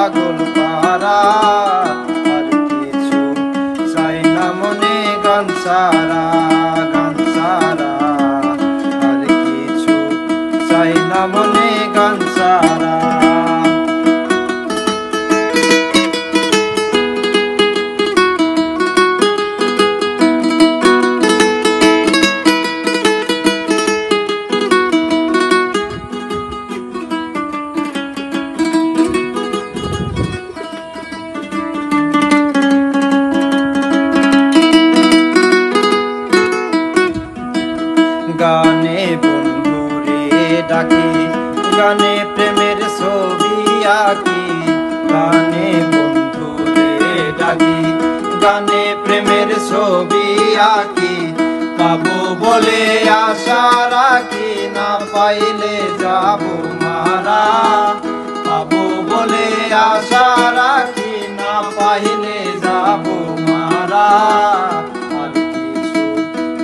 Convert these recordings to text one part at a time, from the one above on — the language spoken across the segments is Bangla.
পাগল পারা, আর কিছু চাই না মনে গান ছাড়া, গান ছাড়া আর কিছু চাই না মনে গান ছাড়া। গানে বন্ধুরে ডাকি, গানে প্রেমের ছবি আঁকি, গানে বন্ধুরে ডাকি, গানে প্রেমের ছবি আঁকি। পাবো বলে আশা রাখি, না পাইলে যাব মারা। পাবো বলে আশা রাখি, না পাইলে যাব মারা। আর কিছু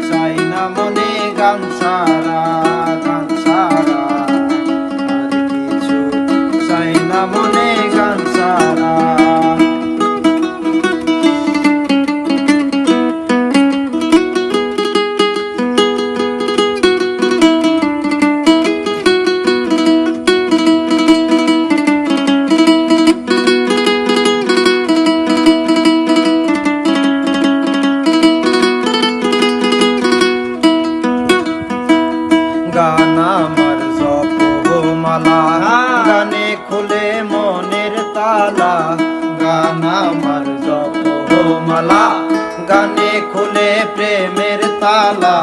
চাই না মনে গান ছাড়া, গান ছাড়া আর কিছু চাই না মনে গান ছাড়া। গান আমার জপমালা, গানে খুলে মনের তালা। গান আমার জপমালা, গানে খুলে প্রেমের তালা।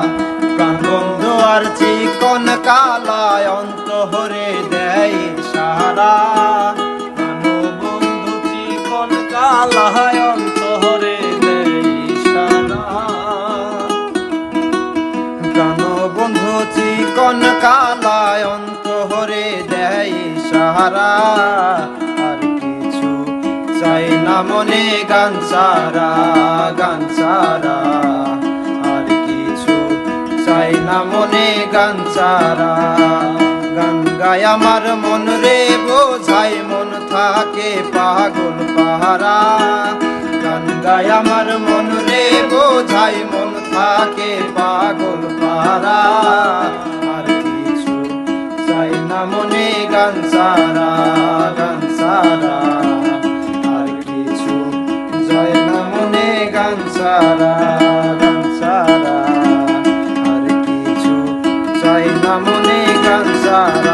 প্রাণবন্ধু আর চিকন কালা, অন্তরে দেয় সারা। প্রাণবন্ধু চিকন কালা, অন্তরে দেয় সারা। প্রাণবন্ধু চিকন কালায়, অন্তরে দেয় সাহারা। আর কিছু চাই না মনে গান ছাড়া, গান ছাড়া আর কিছু চাই না মনে গান ছাড়া। গান গায় আমার মন রে বোঝাই, মন থাকে পাগল পাহারা। গান গায় আমার মন রে বোঝাই, মন থাকে পাগল পাহারা। আর কিছু চাই না মনে গান ছাড়া, গান ছাড়া আর কিছু চাই না মনে গান ছাড়া, গান ছাড়া আর কিছু চাই না মনে গান ছাড়া।